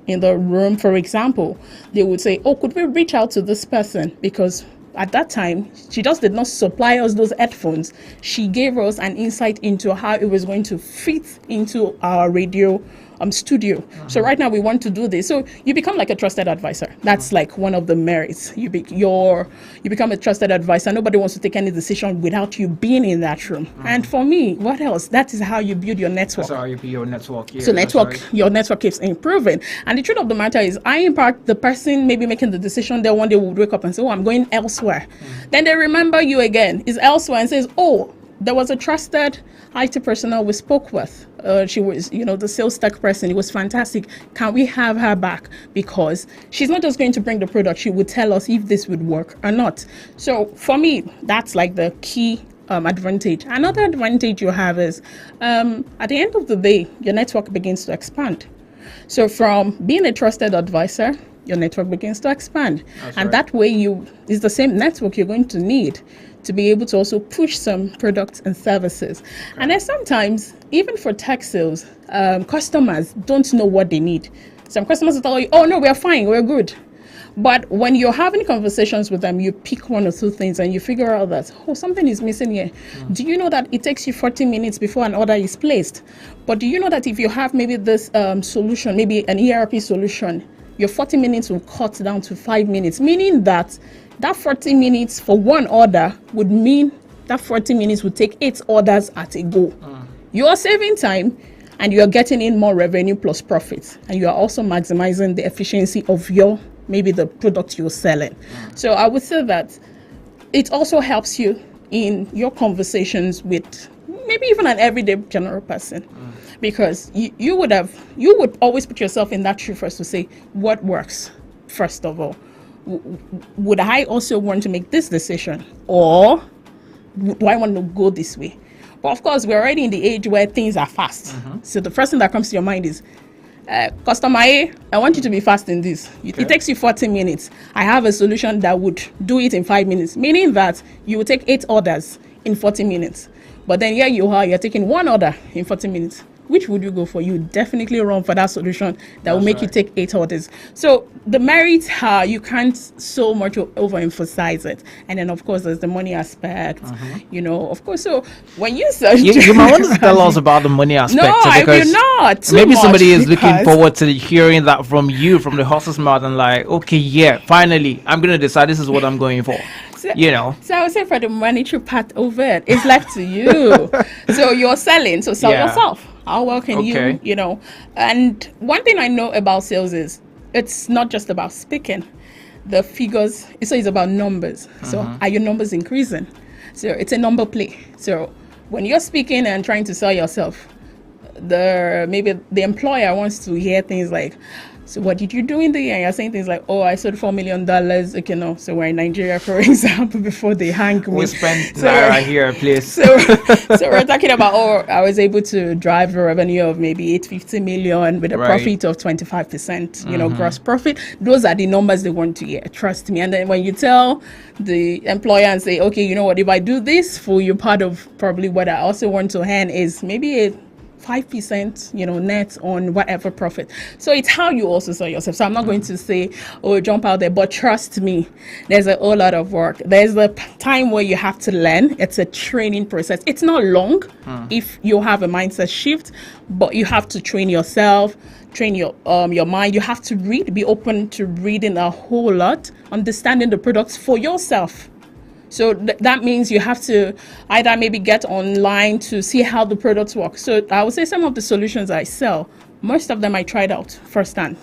in the room, for example, they would say, oh, could we reach out to this person? Because at that time, she just did not supply us those headphones. She gave us an insight into how it was going to fit into our radio studio. So right now we want to do this. So you become like a trusted advisor. That's like one of the merits. You become a trusted advisor. Nobody wants to take any decision without you being in that room. And for me, what else? That is how you build your network. That's how you build your network. Yeah, so your network keeps improving. And the truth of the matter is, I impact the person maybe making the decision. Then one day would wake up and say, oh, I'm going elsewhere. Then they remember you again. Is elsewhere and says, oh, there was a trusted IT personnel we spoke with. She was, the sales tech person. It was fantastic. Can we have her back? Because she's not just going to bring the product. She would tell us if this would work or not. So for me, that's like the key advantage. Another advantage you have is at the end of the day, your network begins to expand. So from being a trusted advisor, your network begins to expand. That way it's the same network you're going to need to be able to also push some products and services. And then sometimes, even for tech sales, customers don't know what they need. Some customers will tell you, oh no, we're fine, we're good. But when you're having conversations with them, you pick one or two things and you figure out that, oh, something is missing here. Do you know that it takes you 40 minutes before an order is placed? But do you know that if you have maybe this solution, maybe an ERP solution, your 40 minutes will cut down to 5 minutes, meaning that 40 minutes for one order would mean that 40 minutes would take 8 orders at a go. You are saving time and you are getting in more revenue plus profits. And you are also maximizing the efficiency of maybe the product you're selling. So I would say that it also helps you in your conversations with maybe even an everyday general person. Because you would always put yourself in that shoe first to say, what works, first of all? Would I also want to make this decision, or do I want to go this way? But of course, we're already in the age where things are fast. So the first thing that comes to your mind is, customer A, I want you to be fast in this. It takes you 40 minutes. I have a solution that would do it in 5 minutes, meaning that you will take 8 orders in 40 minutes. But then here you're taking 1 order in 40 minutes. Which would you go for? You definitely run for that solution that will make you take 8 orders. So the merits are, you can't so much overemphasize it. And then of course there's the money aspect, of course. So when you search, you might want to tell us about the money aspect. No, I will not. Maybe somebody is looking forward to hearing that from you, from the horse's mouth, and like, okay, yeah, finally, I'm going to decide this is what I'm going for. So I would say for the monetary part of it, it's left to you. So you're selling, so sell yourself. How well can you. And one thing I know about sales is it's not just about speaking. The figures, so it's about numbers. So are your numbers increasing? So it's a number play. So when you're speaking and trying to sell yourself, maybe the employer wants to hear things like, so what did you do in the year? And you're saying things like, oh, I sold $4 million. Okay, no. So we're in Nigeria, for example, before they hang me. We spent Naira here, please. So we're talking about, I was able to drive a revenue of maybe 850 million with a profit of 25%, gross profit. Those are the numbers they want to hear. Trust me. And then when you tell the employer and say, okay, you know what, if I do this for you, part of probably what I also want to earn is maybe a 5%, net on whatever profit. So it's how you also sell yourself. So I'm not going to say, jump out there, but trust me, there's a whole lot of work. There's a time where you have to learn. It's a training process. It's not long if you have a mindset shift, but you have to train yourself, train your mind. You have to read, be open to reading a whole lot, understanding the products for yourself. So that means you have to either maybe get online to see how the products work. So I would say some of the solutions I sell, most of them I tried out firsthand.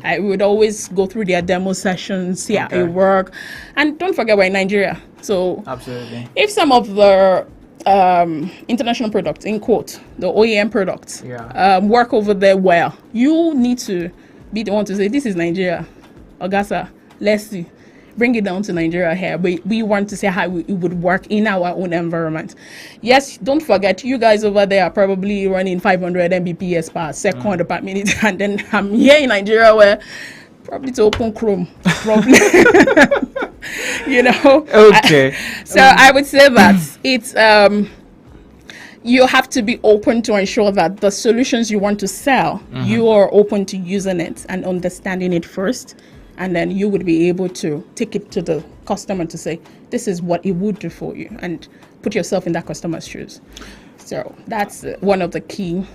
I would always go through their demo sessions, see how it work. And don't forget, we're in Nigeria. So absolutely, if some of the international products, in quote, the OEM products, work over there well, you need to be the one to say, this is Nigeria. Augusta, let's see. Bring it down to Nigeria here. We want to see how it would work in our own environment. Yes, don't forget, you guys over there are probably running 500 Mbps per second per minute. And then I'm here in Nigeria where probably to open Chrome. Probably. Okay. So I would say that it's, you have to be open to ensure that the solutions you want to sell, you are open to using it and understanding it first. And then you would be able to take it to the customer to say, this is what it would do for you, and put yourself in that customer's shoes. So that's one of the key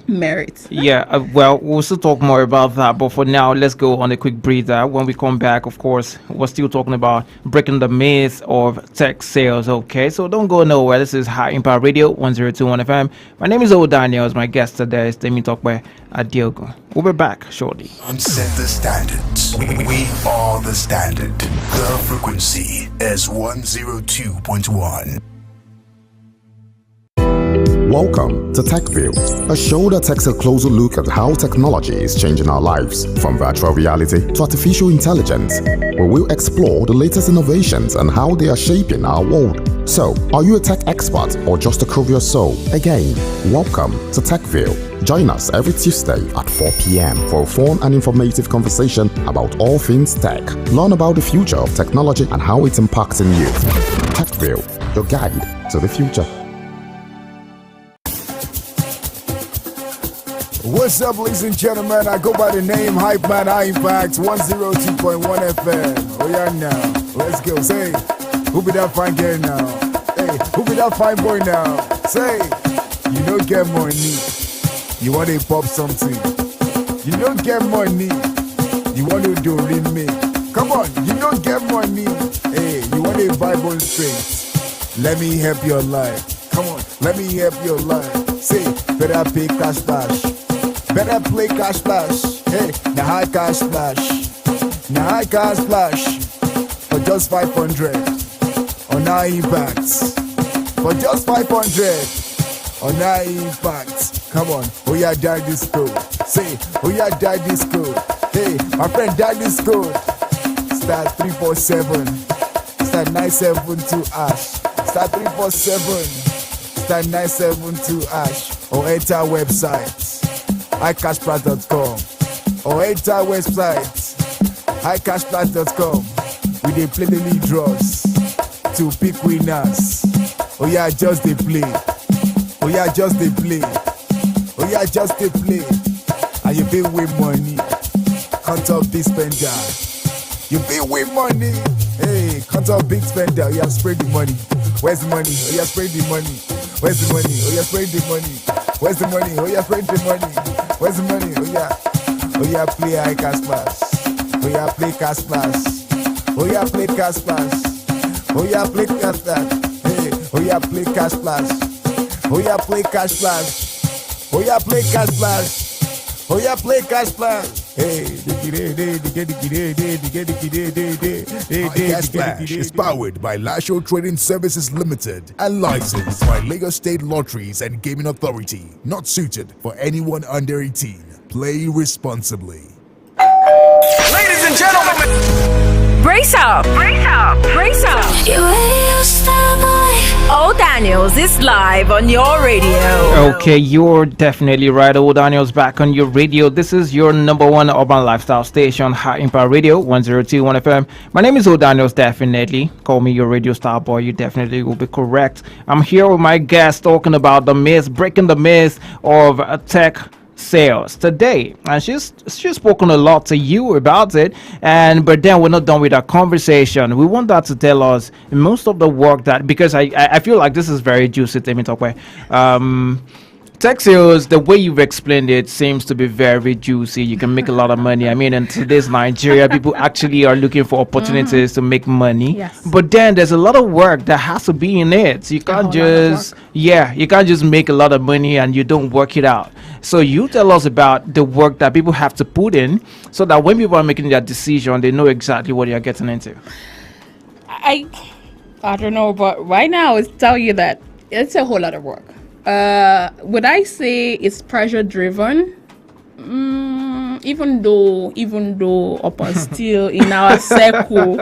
merits. Yeah, well, we'll still talk more about that. But for now, let's go on a quick breather. When we come back, of course, we're still talking about breaking the myth of tech sales. Okay, so don't go nowhere. This is High Impact Radio 1021 FM. My name is O Daniels. My guest today is Temi Tokwe Adiogo. We'll be back shortly. Set the standards. We are the standard. The frequency is 102.1. Welcome to Techville, a show that takes a closer look at how technology is changing our lives, from virtual reality to artificial intelligence. We will explore the latest innovations and how they are shaping our world. So, are you a tech expert or just a curious soul? Again, welcome to Techville. Join us every Tuesday at 4 p.m. for a fun and informative conversation about all things tech. Learn about the future of technology and how it's impacting you. Techville, your guide to the future. What's up, ladies and gentlemen? I go by the name Hype Man High Impact 102.1 FM. Oh yeah, now let's go. Say, who be that fine girl now? Hey, who be that fine boy now? Say, you don't get money, you want to pop something. You don't get money, you want to do me. Come on, you don't get money. Hey, you want a Bible straight. Let me help your life. Come on, let me help your life. Say, better pay cash bash. Better play cash flash. Hey, now high cash flash. Now high cash flash. For just 500 on our impacts. For just 500 on our impacts. Come on, oh yeah, die this code. Say, oh yeah, die this code. Hey, my friend, die this code. Start 347. Start 972 ash. Start 347. Start 972 ash. Or enter website iCashPlat.com or enter website iCashPlat.com. We dey play the lead draws to pick winners. Oh yeah, just they play. Oh yeah, just they play. Oh yeah, just they play. And you pay with money. Count up big spender. You pay with money. Hey, count up big spender. Oh yeah, spread the money. Where's the money? Oh yeah, spread the money. Where's the money? Oh yeah, spread the money. Where's the money? Oh yeah, spread the money. Where's the money? Oh yeah, play high cash plus. Oh yeah, play cash plus. Oh yeah, play cash plus. Oh yeah, play cash plus. Hey, oh yeah, play cash plus. Oh yeah, play cash plus. Oh yeah, play cash plus. Oh yeah, play cash plus. Hey, Cash Splash is powered by Lasho Trading Services Limited and licensed by Lagos State Lotteries and Gaming Authority. Not suited for anyone under 18. Play responsibly. ladies and gentlemen, Brace up! Brace up! Brace up! You radio star boy. O Daniels is live on your radio. Okay, you're definitely right. O Daniels back on your radio. This is your number one urban lifestyle station, High Impact Radio 1021 FM. My name is O Daniels, definitely. Call me your radio star boy. You definitely will be correct. I'm here with my guest talking about the myth, breaking the myth of tech sales today, and she's spoken a lot to you about it, but then we're not done with our conversation. We want that to tell us most of the work that, because I feel like this is very juicy. Temi Tokwe. Tech sales, the way you've explained it, seems to be very juicy. You can make a lot of money. I mean, in today's Nigeria, people actually are looking for opportunities to make money. Yes. But then there's a lot of work that has to be in it. You can't you can't just make a lot of money and you don't work it out. So you tell us about the work that people have to put in so that when people are making their decision, they know exactly what you're getting into. I don't know, but right now it's tell you that it's a whole lot of work. Would I say it's pressure driven? Even though upon still in our circle, you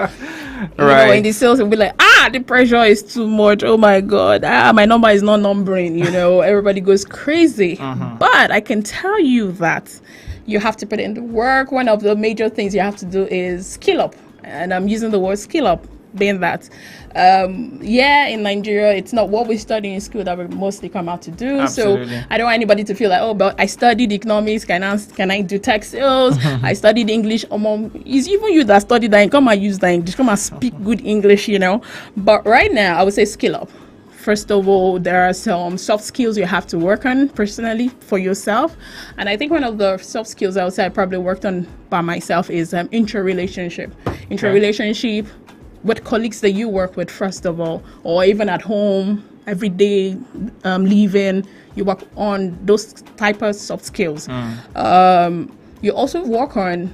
know, in the sales, we'll be like, the pressure is too much. Oh my God, my number is not numbering. You know, everybody goes crazy. But I can tell you that you have to put in the work. One of the major things you have to do is skill up, and I'm using the word skill up. being that, in Nigeria, it's not what we study in school that we mostly come out to do. Absolutely. So I don't want anybody to feel like, oh, but I studied economics. Can I do tech sales? I studied English. It's even you that studied that and come and use that English. Come and speak good English, But right now, I would say skill up. First of all, there are some soft skills you have to work on personally for yourself. And I think one of the soft skills I would say I probably worked on by myself is intra-relationship with colleagues that you work with, first of all, or even at home, every day, living, you work on those type of soft skills. You also work on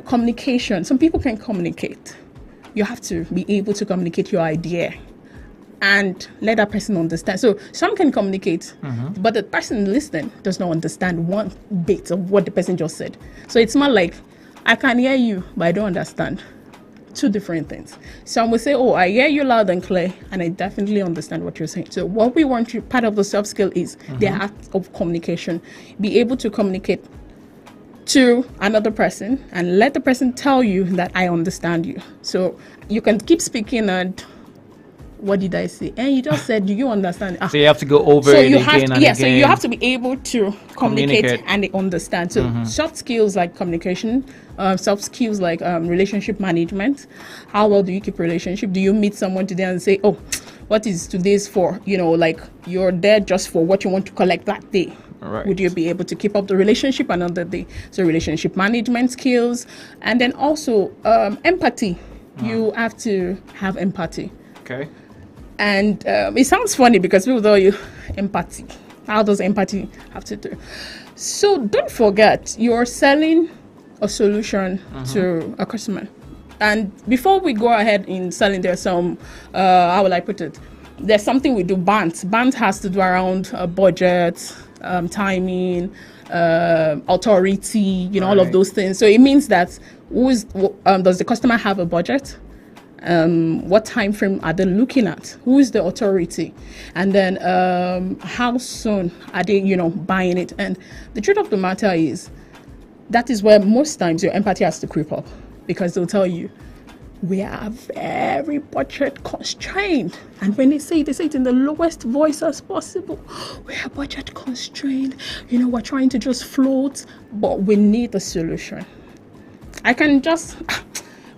communication. Some people can communicate. You have to be able to communicate your idea and let that person understand. So some can communicate, but the person listening does not understand one bit of what the person just said. So it's more like, I can hear you, but I don't understand. Two different things. Some will say, oh, I hear you loud and clear, and I definitely understand what you're saying. So what we want you, part of the soft skill is the act of communication. Be able to communicate to another person and let the person tell you that I understand you. So you can keep speaking and what did I say? And you just said, do you understand? So you have to go over it again and again. So you have to be able to communicate and they understand. So soft skills like communication, soft skills like relationship management. How well do you keep relationship? Do you meet someone today and say, oh, what is today's for? Like you're there just for what you want to collect that day. Right. Would you be able to keep up the relationship another day? So relationship management skills. And then also empathy. You have to have empathy. Okay. And it sounds funny because people tell you empathy. How does empathy have to do? So don't forget, you're selling a solution to a customer. And before we go ahead in selling, there's some, how will I put it? There's something we do, BANT. BANT has to do around budget, timing, authority, all of those things. So it means that does the customer have a budget? What time frame are they looking at? Who is the authority? And then how soon are they, buying it? And the truth of the matter is that is where most times your empathy has to creep up, because they'll tell you, we are very budget constrained. And when they say it in the lowest voice as possible. We are budget constrained. We're trying to just float, but we need a solution. I can just...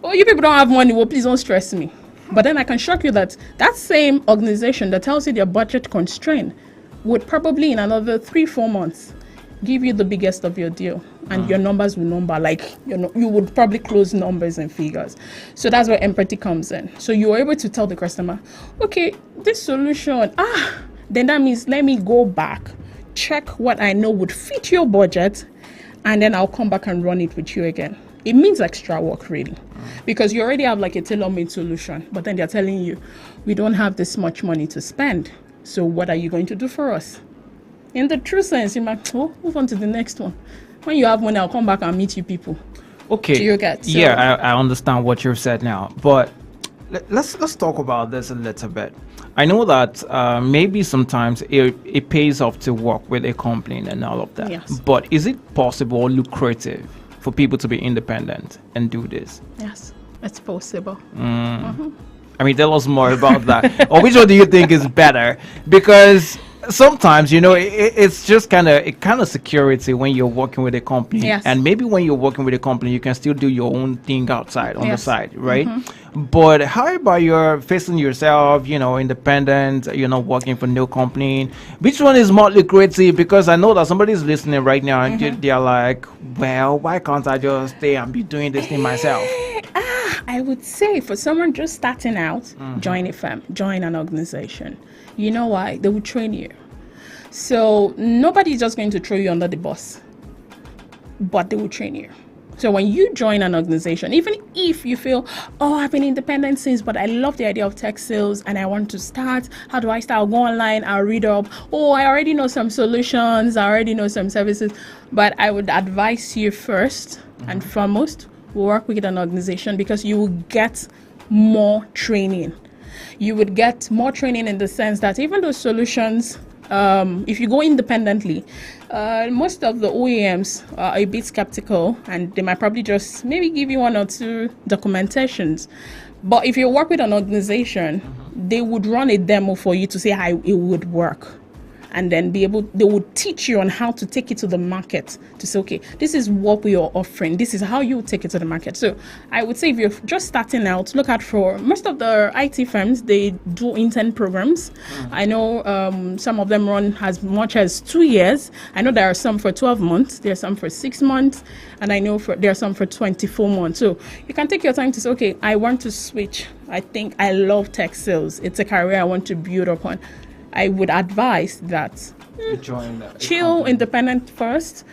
Oh, you people don't have money. Well, please don't stress me. But then I can shock you that same organization that tells you they're budget constrained would probably in another 3-4 months give you the biggest of your deal, and your numbers will number like you would probably close numbers and figures. So that's where empathy comes in. So you are able to tell the customer, okay, this solution, then that means let me go back, check what I know would fit your budget, and then I'll come back and run it with you again. It means extra work, really, because you already have like a tailor-made solution, but then they're telling you, we don't have this much money to spend. So what are you going to do for us? In the true sense, you might move on to the next one. When you have money, I'll come back and meet you people. Okay. Do you get? So, yeah, I understand what you've said now, but let's talk about this a little bit. I know that maybe sometimes it pays off to work with a company and all of that. Yes. But is it possible or lucrative for people to be independent and do this? Yes, it's possible. I mean, tell us more about that. Or which one do you think is better? Because sometimes, it's just kind of security when you're working with a company. Yes. And maybe when you're working with a company, you can still do your own thing outside on the side, right? But how about you're facing yourself, independent, you're not working for no company? Which one is more lucrative? Because I know that somebody's listening right now and they're like, well, why can't I just stay and be doing this thing myself? I would say for someone just starting out, join a firm, join an organization. You know why? They will train you. So nobody's just going to throw you under the bus, but they will train you. So when you join an organization, even if you feel, I've been independent since, but I love the idea of tech sales and I want to start. How do I start? I'll go online, I'll read up. I already know some solutions. I already know some services. But I would advise you first and foremost, work with an organization, because you will get more training. You would get more training in the sense that even those solutions, if you go independently, Most of the OEMs are a bit skeptical, and they might probably just maybe give you one or two documentations. But if you work with an organization, they would run a demo for you to see how it would work. And then they would teach you on how to take it to the market to say, okay, this is what we are offering. This is how you take it to the market. So I would say if you're just starting out, look out for most of the IT firms, they do intern programs. I know some of them run as much as 2 years. I know there are some for 12 months. There are some for 6 months. And I know there are some for 24 months. So you can take your time to say, okay, I want to switch. I think I love tech sales. It's a career I want to build upon. I would advise that chill independent first,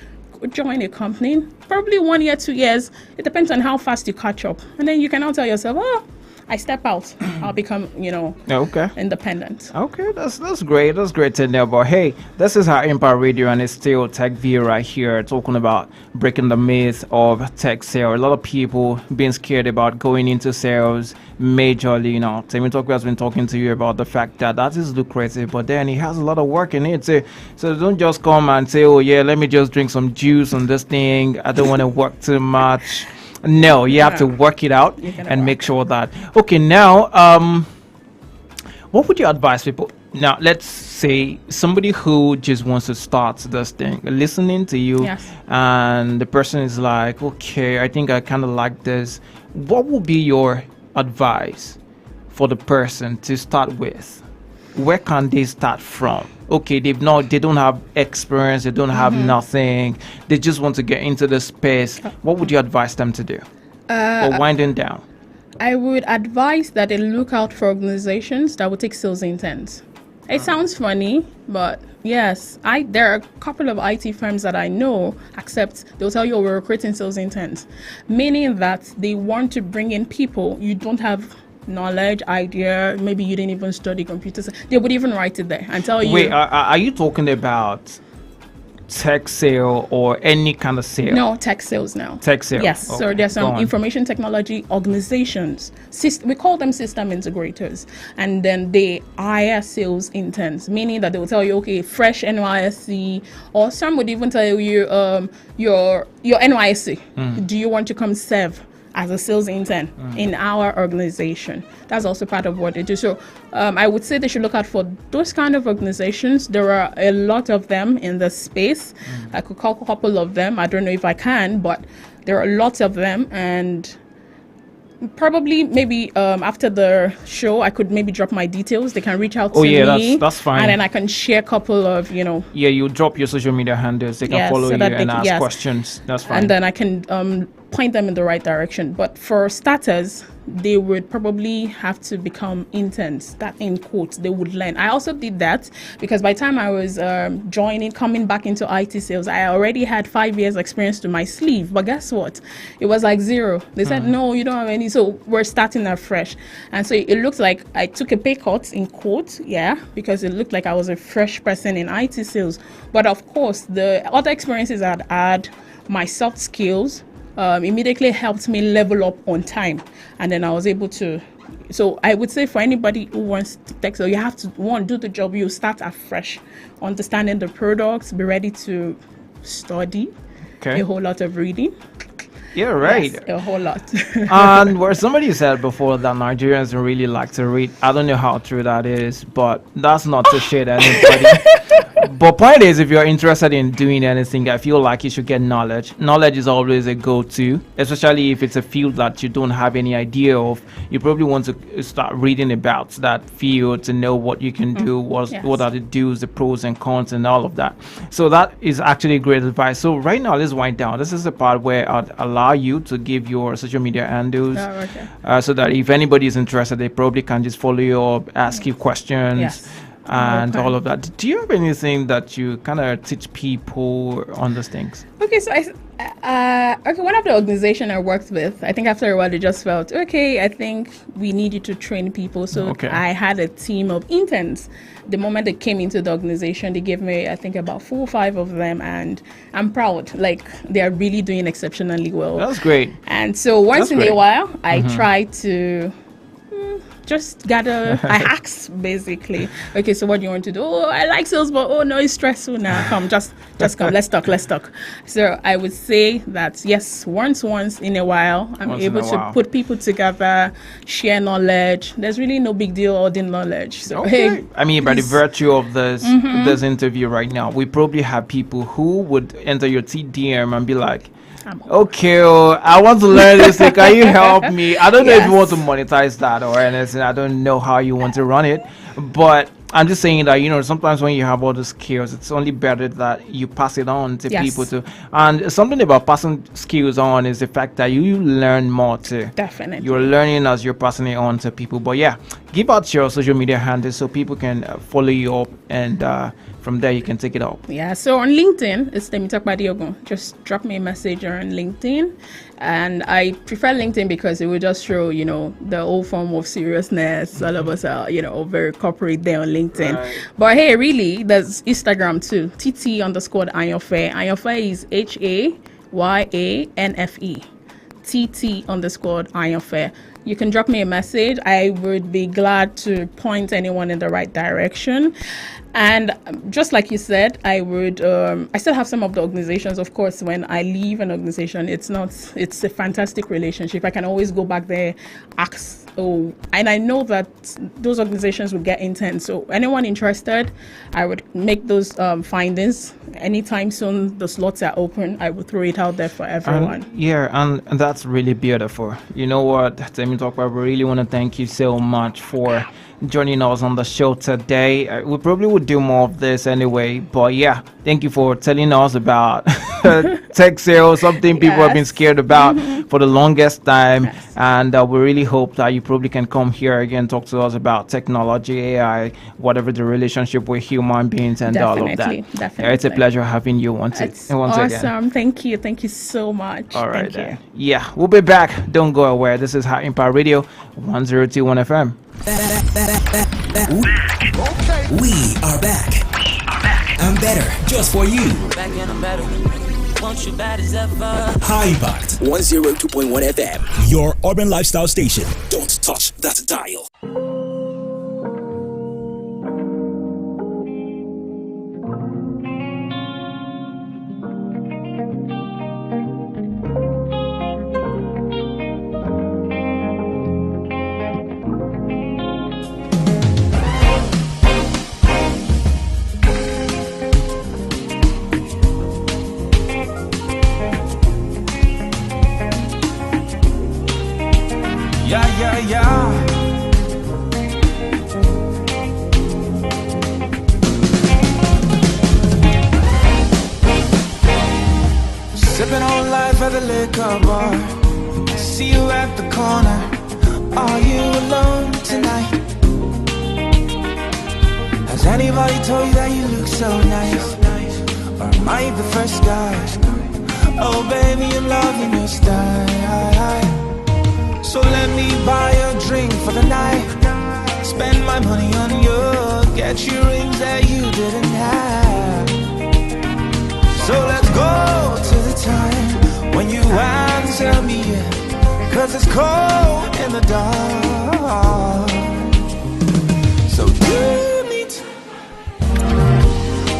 join a company, probably 1 year, 2 years. It depends on how fast you catch up. And then you can now tell yourself, oh, I step out, I'll become, independent. Okay, that's great. That's great to know. But hey, this is our Impact Radio, and it's still Techville right here, talking about breaking the myth of tech sales. A lot of people being scared about going into sales majorly. Timmy Talk has been talking to you about the fact that is lucrative, but then it has a lot of work in it. So don't just come and say, oh yeah, let me just drink some juice on this thing. I don't want to work too much. No, you have to work it out and make sure that. Okay, now, what would you advise people? Now, let's say somebody who just wants to start this thing, listening to you, and the person is like, okay, I think I kind of like this. What would be your advice for the person to start with? Where can they start from? Okay, they don't have experience, they don't have nothing, they just want to get into the space. What would you advise them to do? Or winding down? I would advise that they look out for organizations that will take sales interns. It sounds funny, but yes, there are a couple of IT firms that I know accept, they'll tell you, we're recruiting sales interns, meaning that they want to bring in people you don't have knowledge, idea, maybe you didn't even study computers. They would even write it there and tell you. Wait, are you talking about tech sale or any kind of sale? No, tech sales now. Tech sale. Yes. Okay. So there's some information technology organizations. We call them system integrators, and then they hire sales interns, meaning that they will tell you, okay, fresh NYSC, or some would even tell you, your NYSC. Do you want to come serve as a sales intern in our organization? That's also part of what they do. So I would say they should look out for those kind of organizations. There are a lot of them in the space. I could call a couple of them. I don't know if I can, but there are lots of them. And probably maybe after the show, I could maybe drop my details. They can reach out to me. That's fine. And then I can share a couple of, Yeah, you drop your social media handles. They can follow you and ask questions. That's fine. And then I can point them in the right direction. But for starters, they would probably have to become interns. That in quotes, they would learn. I also did that because by the time I was coming back into IT sales, I already had 5 years experience to my sleeve. But guess what? It was like zero. They said, no, you don't have any. So we're starting afresh. And so it looks like I took a pay cut in quotes, because it looked like I was a fresh person in IT sales. But of course, the other experiences I'd had, my soft skills, immediately helped me level up on time, and then I was able to. So I would say for anybody who wants to tech, so you have to do the job. You start afresh, understanding the products, be ready to study, a whole lot of reading. Yeah, right. Yes, a whole lot. And where somebody said before that Nigerians don't really like to read, I don't know how true that is, but that's not to shade anybody. But point is, if you're interested in doing anything, I feel like you should get knowledge. Knowledge is always a go-to, especially if it's a field that you don't have any idea of. You probably want to start reading about that field to know what you can do, what are the do's, the pros and cons, and all of that. So that is actually great advice. So right now, let's wind down. This is the part where I'd allow you to give your social media handles, so that if anybody is interested, they probably can just follow you up, ask you questions. And all of that. Do you have anything that you kind of teach people on those things? Okay, so one of the organization I worked with, I think after a while they just felt, okay, I think we need you to train people. So I had a team of interns. The moment they came into the organization, they gave me, I think, about 4 or 5 of them, and I'm proud. Like, they are really doing exceptionally well. That's great. And so once in a while, I try to just gather. I ask basically. Okay, so what do you want to do? Oh, I like sales, but oh no, it's stressful now. Come, just come. Let's talk. So I would say that yes, once in a while, I'm able to put people together, share knowledge. There's really no big deal or the knowledge. So hey, I mean, by the virtue of this interview right now, we probably have people who would enter your TDM and be like, okay, I want to learn this thing. Can you help me? I don't know if you want to monetize that or anything. I don't know how you want to run it, but I'm just saying that, sometimes when you have all the skills, it's only better that you pass it on to people too. And something about passing skills on is the fact that you learn more too. Definitely. You're learning as you're passing it on to people. But yeah, give out your social media handles so people can follow you up, and from there you can take it up. Yeah, so on LinkedIn, it's Temitope Diogun. Just drop me a message on LinkedIn. And I prefer LinkedIn because it will just show, the old form of seriousness. All of us are, very corporate there on LinkedIn. Right. But hey, really, there's Instagram too. TT_Ayanfe. Ayanfe is HAYANFE. TT_Ayanfe. You can drop me a message. I would be glad to point anyone in the right direction. And just like you said, I would. I still have some of the organizations. Of course, when I leave an organization, it's a fantastic relationship. I can always go back there, ask. Oh, and I know that those organizations will get intense. So anyone interested, I would make those findings anytime soon. The slots are open. I will throw it out there for everyone. And that's really beautiful. You know what, Temitope, we really want to thank you so much for joining us on the show today. We probably would do more of this anyway, but yeah, thank you for telling us about tech sales, something people have been scared about for the longest time. And we really hope that you probably can come here again, talk to us about technology, AI, whatever the relationship with human beings and all of that. Definitely. It's a pleasure having you once again. Awesome. Thank you so much. All right, then. Yeah, we'll be back. Don't go away. This is High Impact Radio 1021 FM. We are back. I'm better just for you. Back and I'm better. Won't you bad as ever? High Impact 102.1 FM. Your urban lifestyle station. Don't touch that dial. Sipping on life at the liquor bar. I see you at the corner. Are you alone tonight? Has anybody told you that you look so nice? Or am I the first guy? Oh baby, I'm loving your style. So let me buy a drink for the night. Spend my money on you. Get you rings that you didn't have. So let's go to the time when you answer me, cause it's cold in the dark. So give me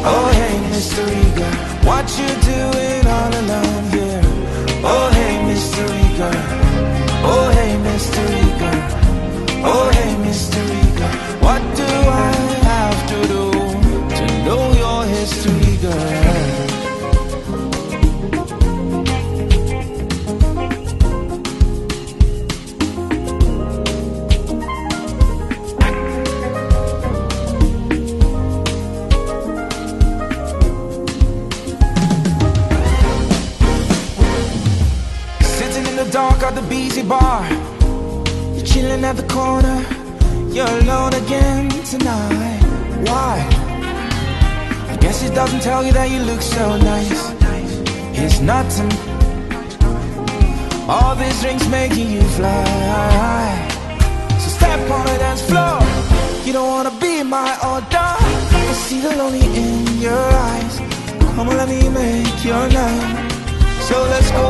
oh hey mystery girl, what you doing all alone here? Oh hey mystery girl, oh hey mystery girl, oh hey mystery girl, what do I have to do to know your history girl? Dark at the busy bar, you're chilling at the corner, you're alone again tonight. Why? I guess it doesn't tell you that you look so nice. It's nothing. All these drinks making you fly. So step on the dance floor. You don't wanna be my order. I see the lonely in your eyes. Come on, let me make your night. So let's go.